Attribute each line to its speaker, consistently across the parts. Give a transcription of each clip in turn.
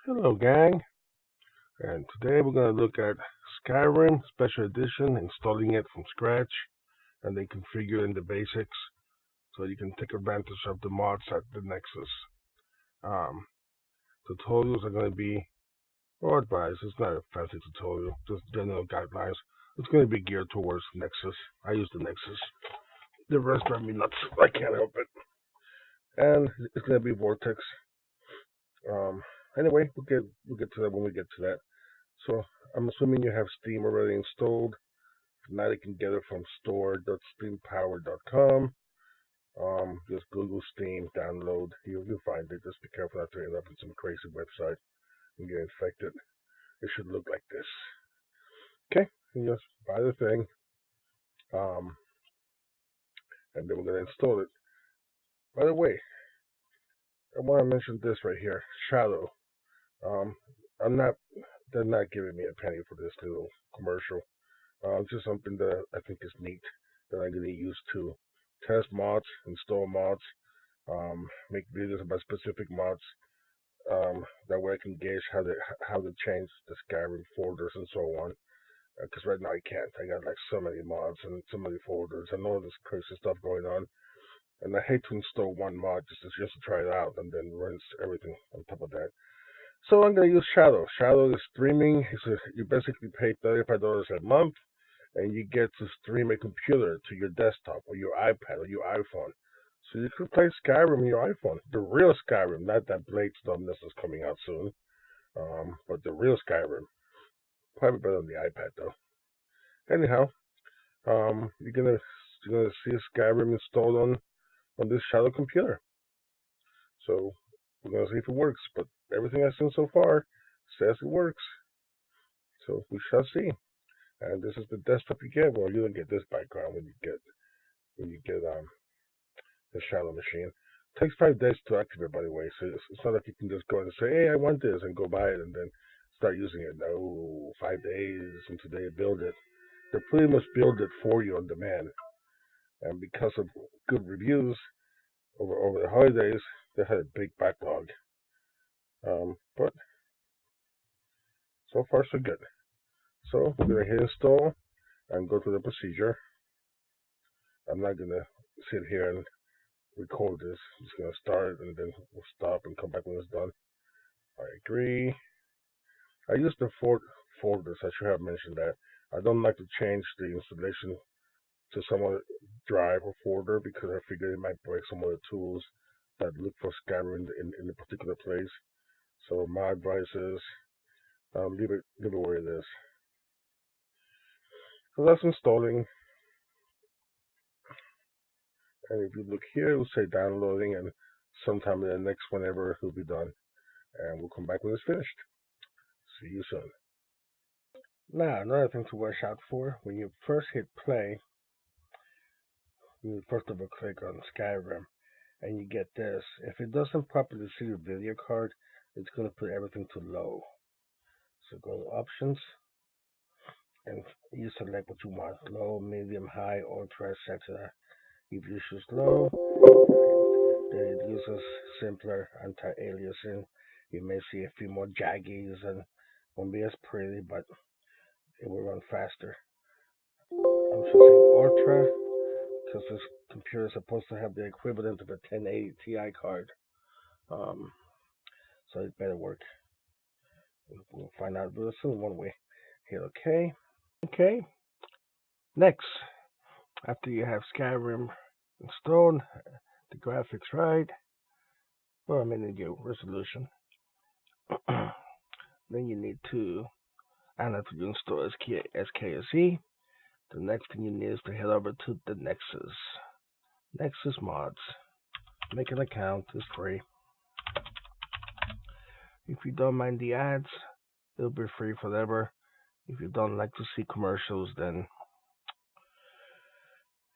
Speaker 1: Hello, gang, and today we're going to look at Skyrim Special Edition, installing it from scratch, and then configuring the basics so you can take advantage of the mods at the Nexus. Um, Tutorials are going to be, or advice, it's not a fancy tutorial, just general guidelines. It's going to be geared towards Nexus. I use the Nexus. The rest drive me nuts. I can't help it. And it's going to be vortex. Anyway, we'll get to that when we get to that. So I'm assuming you have Steam already installed. If not, you can get it from store.steampower.com. Just Google Steam, download. You'll find it. Just be careful not to end up in some crazy website and get infected. It should look like this. Okay, you just buy the thing, and then we're gonna install it. By the way, I want to mention this right here, Shadow. They're not giving me a penny for this little commercial. Just something that I think is neat that I'm gonna use to test mods, install mods, make videos about specific mods. That way I can gauge how to change the Skyrim folders and so on. Because right now I can't. I got like so many mods and so many folders and all this crazy stuff going on. And I hate to install one mod just to try it out and then rinse everything on top of that. So I'm gonna use Shadow. Shadow is streaming. You basically pay $35 a month, and you get to stream a computer to your desktop or your iPad or your iPhone. So you can play Skyrim on your iPhone, the real Skyrim, not that Blade dumbness is coming out soon, but the real Skyrim. Probably better on the iPad though. Anyhow, you're gonna see Skyrim installed on this Shadow computer. So we're gonna see if it works. But everything I've seen so far says it works. So we shall see. And this is the desktop you get. Well, you don't get this background when you get the Shadow machine. It takes 5 days to activate, by the way. So it's not like you can just go and say, "Hey, I want this," and go buy it and then start using it. No, 5 days until they build it. They pretty much build it for you on demand. And because of good reviews over the holidays, they had a big backlog. But so far so good. So we're gonna hit install and go through the procedure. I'm not gonna sit here and record this. I'm just gonna start and then we'll stop and come back when it's done. I agree. I use the folders. I should have mentioned that. I don't like to change the installation to some other drive or folder because I figure it might break some of the tools that look for Skyrim in a particular place. So my advice is leave it where it is. So that's installing. And if you look here, it will say downloading, and sometime in the next whenever it will be done. And we'll come back when it's finished. See you soon. Now, another thing to watch out for, when you first hit play, you first double click on Skyrim, and you get this. If it doesn't properly see your video card, it's going to put everything to low. So go to options, and you select what you want, low, medium, high, ultra, etc. If you choose low, then it uses simpler anti-aliasing. You may see a few more jaggies and won't be as pretty, but it will run faster. I'm choosing ultra because this computer is supposed to have the equivalent of a 1080 Ti card. So it better work. We'll find out real soon when we hit OK. Okay. Next, after you have Skyrim installed, the graphics right, well, I'm in your resolution. Then you need to, and after you install skse, the next thing you need is to head over to the Nexus Mods. Make an account, it's free. If you don't mind the ads, it'll be free forever. If you don't like to see commercials, then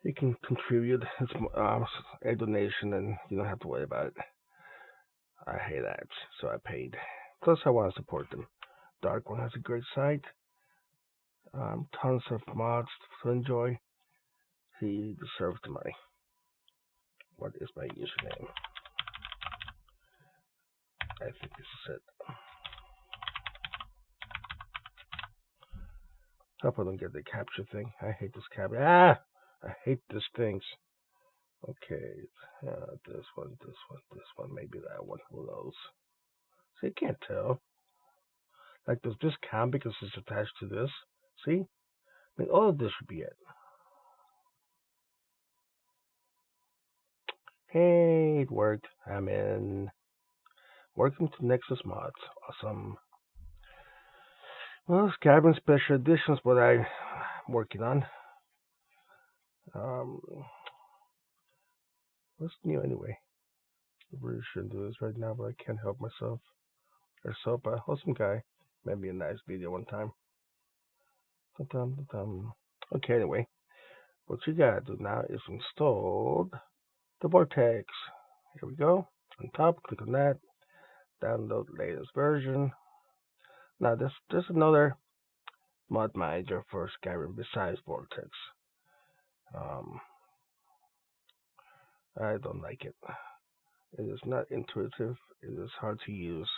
Speaker 1: you can contribute. It's a donation, and you don't have to worry about it. I hate ads, so I paid. Plus, I want to support them. Dark One has a great site. Tons of mods to enjoy. He deserves the money. What is my username? I think this is it. Hope I don't get the capture thing. I hate this capture. I hate these things. Okay, this one, maybe that one. Who knows? See, you can't tell. Like, does this count because it's attached to this? See? I mean, all of this should be it. Hey, it worked. I'm in. Welcome to Nexus Mods. Awesome. Well, Skyrim Special Edition is what I'm working on. What's new anyway? I really shouldn't do this right now, but I can't help myself. There's Sopa, awesome guy. Maybe a nice video one time. Okay, anyway. What you gotta do now is install the vortex. Here we go. On top, click on that. Download latest version. Now there's another mod manager for Skyrim besides vortex. I don't like it. It is not intuitive. It is hard to use.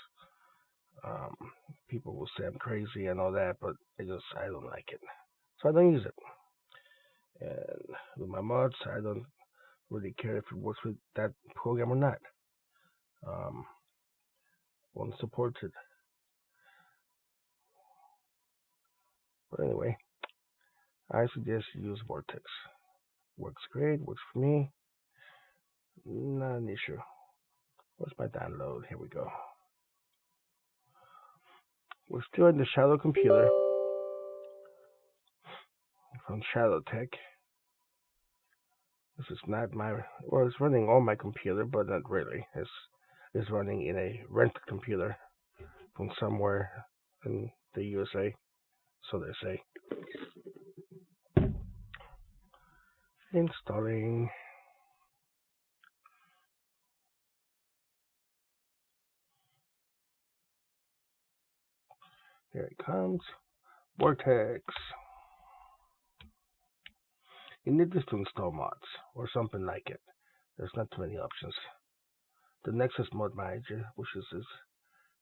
Speaker 1: People will say I'm crazy and all that, but I don't like it. So I don't use it. And with my mods, I don't really care if it works with that program or not. Won't support it. But anyway, I suggest you use vortex. Works great, works for me. Not an issue. Where's my download? Here we go. We're still in the Shadow computer from Shadow Tech. This is not my, well, it's running on my computer, but not really. It's running in a rented computer from somewhere in the USA, so they say. Installing. Here it comes. Vortex. You need this to install mods, or something like it. There's not too many options. The Nexus Mod Manager, which is its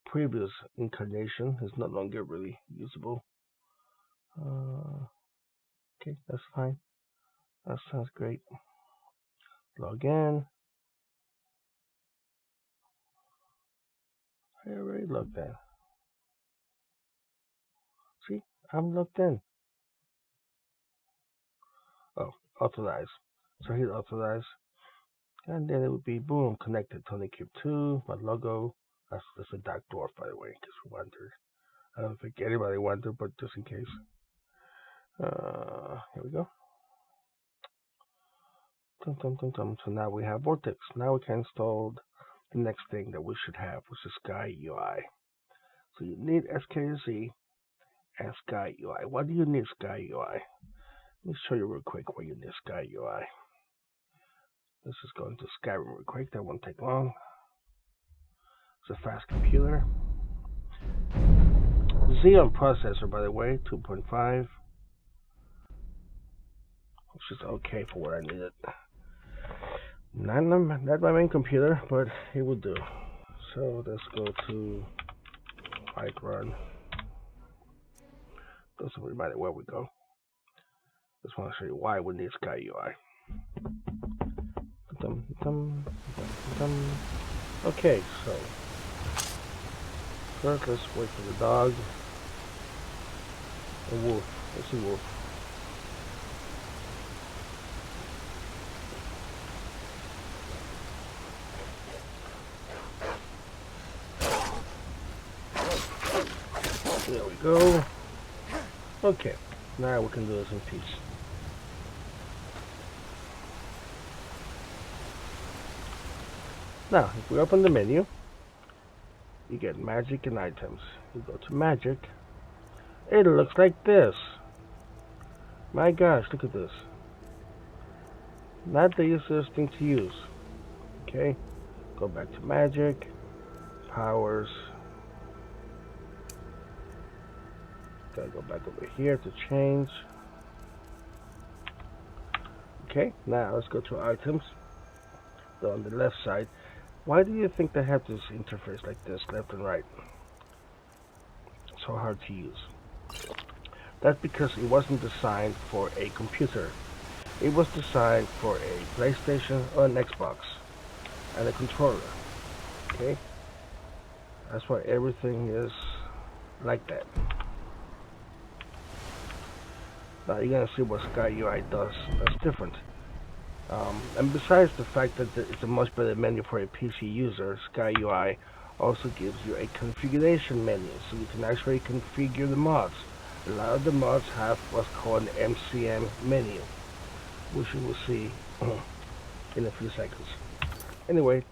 Speaker 1: previous incarnation, is no longer really usable. Okay, that's fine. That sounds great. Log in. I already logged in. See, I'm logged in. Oh, authorize. So hit authorize. And then it would be, boom, connected to Cube 2, my logo. That's a dark dwarf, by the way, in case you wondered. I don't think anybody wondered, but just in case. Here we go. So now we have Vortex. Now we can install the next thing that we should have, which is skyui. So you need skse and skyui. Why do you need skyui? Let me show you real quick where you need skyui. This is going to Skyrim real quick. That won't take long. It's a fast computer. Xeon processor, by the way, 2.5. Which is okay for what I needed. Not my main computer, but it will do. So let's go to Mic Run. Doesn't really matter where we go. Just want to show you why we need skyui. Okay, so first let's wait for the dog. A wolf. Let's see wolf. There we go. Okay, now we can do this in peace. Now, if we open the menu, you get magic and items. You go to magic. It looks like this. My gosh, look at this. Not the easiest thing to use. Okay, go back to magic, powers. Gotta go back over here to change. Okay, now let's go to items. So on the left side, Why do you think they have this interface like this, left and right? So hard to use. That's because it wasn't designed for a computer. It was designed for a PlayStation or an Xbox and a controller. Okay? That's why everything is like that. Now you're gonna see what skyui does that's different. And besides the fact that it's a much better menu for a PC user, skyui also gives you a configuration menu, so you can actually configure the mods. A lot of the mods have what's called an MCM menu, which you will see in a few seconds. Anyway,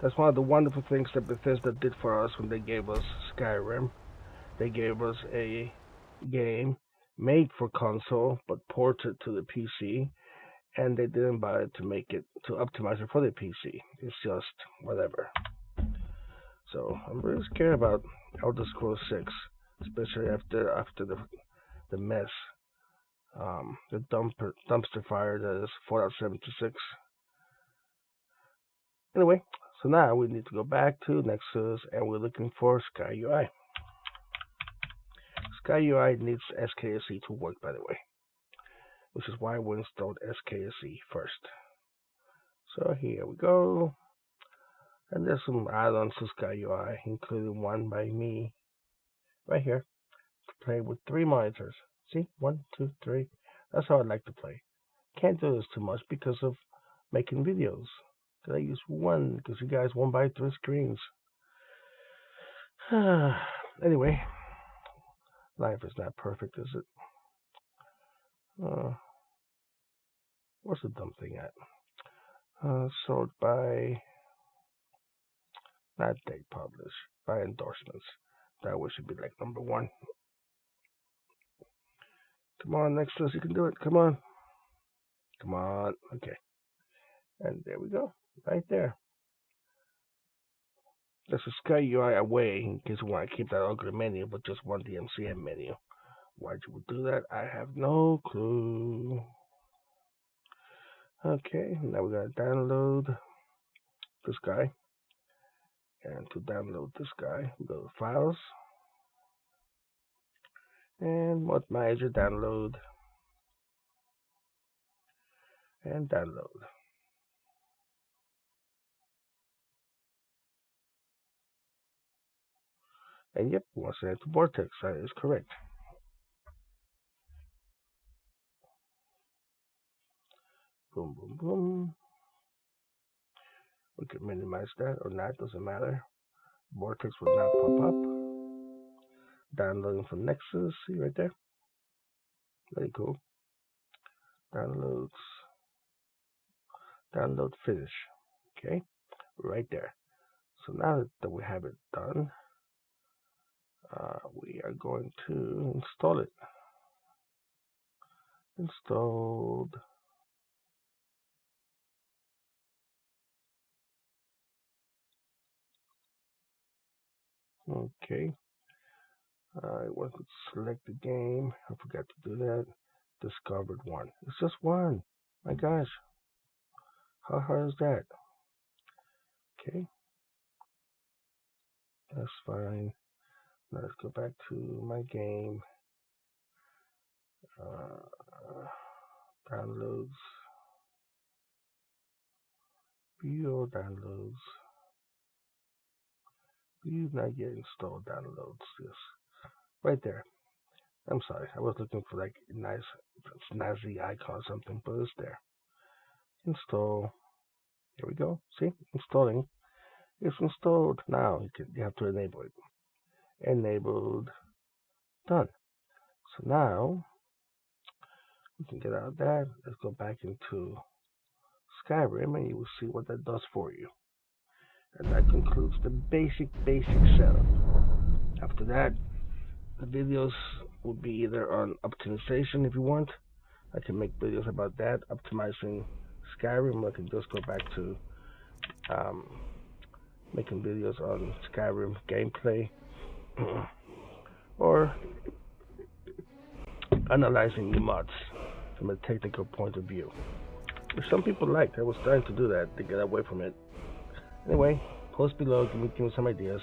Speaker 1: that's one of the wonderful things that Bethesda did for us when they gave us Skyrim. They gave us a game made for console but ported to the PC, and they didn't bother to make it to optimize it for the PC. It's just whatever. So I'm really scared about Elder Scrolls 6, especially after the mess, the dumpster fire that is Fallout 76. Anyway, so now we need to go back to Nexus, and we're looking for skyui. Skyui needs skse to work, by the way, which is why we installed skse first. So here we go. And there's some add-ons to skyui, including one by me, right here, to play with 3 monitors. See? 1, 2, 3. That's how I like to play. Can't do this too much because of making videos. I use one, because you guys won't buy 3 screens. Anyway, life is not perfect, is it? What's the dumb thing at? Sold by, not date published, by endorsements. That one should be like number 1. Come on, Nexus, you can do it. Come on. Come on. Okay. And there we go. Right there. That's a skyui away, in case you want to keep that ugly menu, but just want the MCM menu. Why'd you do that? I have no clue. Okay, now we're going to download this guy. And to download this guy, we go to Files. And Mod Manager, download. And download. And yep, we want to send it to Vortex. That is correct. Boom, boom, boom. We can minimize that or not, doesn't matter. Vortex will not pop up. Downloading from Nexus, see right there. Very cool. Downloads. Download finish. Okay, right there. So now that we have it done, we are going to install it. Installed. Okay. I want to select the game. I forgot to do that. Discovered one. It's just one. My gosh. How hard is that? Okay. That's fine. Now let's go back to my game. Downloads. View downloads. View not yet installed downloads. Yes. Right there. I'm sorry. I was looking for like a nice snazzy icon or something, but it's there. Install. Here we go. See? Installing. It's installed. Now you have to enable it. Enabled. Done. So now we can get out of that. Let's go back into Skyrim and you will see what that does for you. And that concludes the basic setup. After that, the videos will be either on optimization if you want. I can make videos about that, optimizing Skyrim. I can just go back to making videos on Skyrim gameplay or analyzing the mods from a technical point of view. which some people liked. I was trying to do that to get away from it. Anyway, post below, give me some ideas.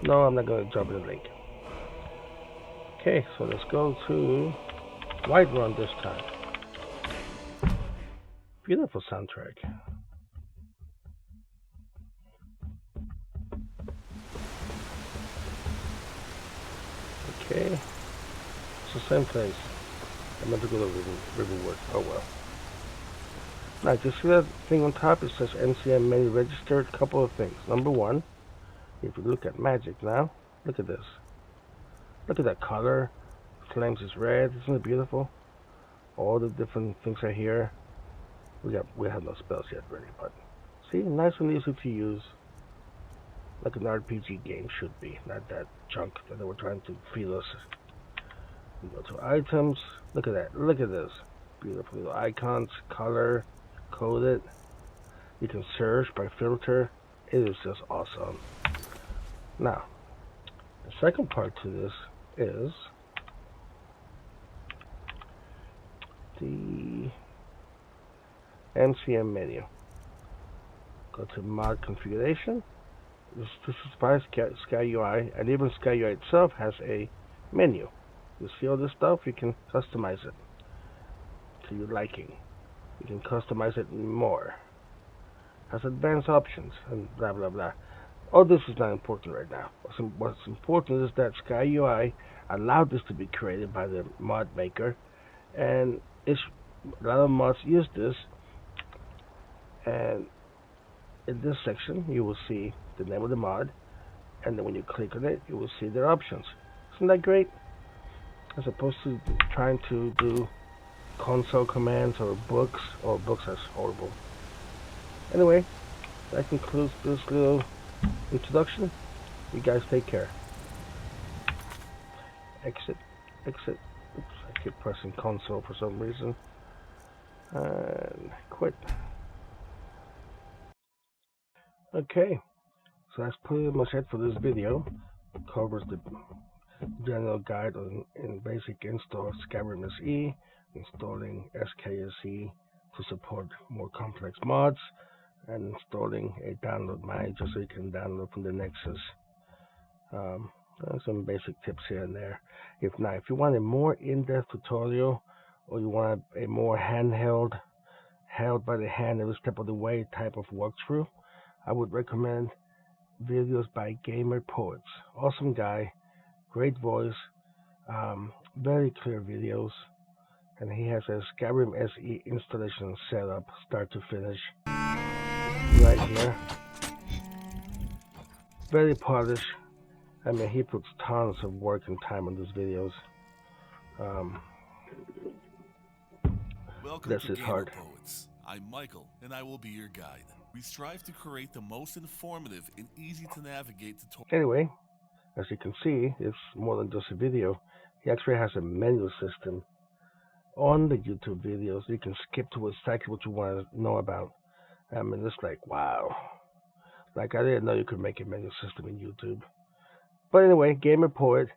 Speaker 1: No, I'm not going to drop in the link. Okay, so let's go to Whiterun this time. Beautiful soundtrack. Okay, it's the same place. I meant to go to Riverwood. Oh well. Now, you see that thing on top? It says MCM menu registered. Couple of things. Number one, if you look at magic now, look at this. Look at that color. Flames is red. Isn't it beautiful? All the different things are here. We have no spells yet, really, but see, nice and easy to use, like an RPG game should be, not that junk that they were trying to feed us. We go to items. Look at that. Look at this. Beautiful little icons, color, coded. You can search by filter. It is just awesome. Now, the second part to this is the MCM menu. Go to mod configuration. This is by skyui, and even skyui itself has a menu. You see all this stuff? You can customize it to your liking. You can customize it more. Has advanced options and blah blah blah. All this is not important right now. What's important is that skyui allowed this to be created by the mod maker, and a lot of mods use this. And in this section, you will see the name of the mod, and then when you click on it, you will see their options. Isn't that great? As opposed to trying to do console commands or books. Oh, books, that's horrible. Anyway, that concludes this little introduction. You guys take care. Exit. Oops, I keep pressing console for some reason. And quit. Okay, so that's pretty much it for this video. It covers the general guide on in basic install Skyrim Se, installing skse to support more complex mods, and installing a download manager so you can download from the Nexus. Some basic tips here and there. If you want a more in-depth tutorial, or you want a more handheld, held by the hand every step of the way type of walkthrough, I would recommend videos by GamerPoet. Awesome guy, great voice, very clear videos, and he has a Skyrim Se installation setup, start to finish, right here. Very polished. I mean, he puts tons of work and time on these videos.
Speaker 2: Welcome
Speaker 1: this
Speaker 2: to
Speaker 1: is hard.
Speaker 2: GamerPoets. I'm Michael, and I will be your guide. We strive to create the most informative and easy to navigate tutorials.
Speaker 1: Anyway, as you can see, it's more than just a video. He actually has a menu system on the YouTube videos. You can skip to exactly what you want to know about. I mean, it's like, wow. Like, I didn't know you could make a menu system in YouTube. But anyway, GamerPoet,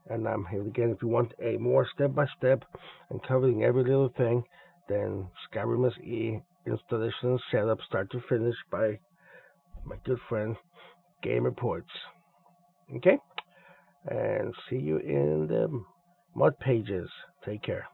Speaker 1: and I'm here again. If you want a more step-by-step and covering every little thing, then Skyrim Se installation setup, start to finish, by my good friend GamerPoet. Okay? And see you in the mod pages. Take care.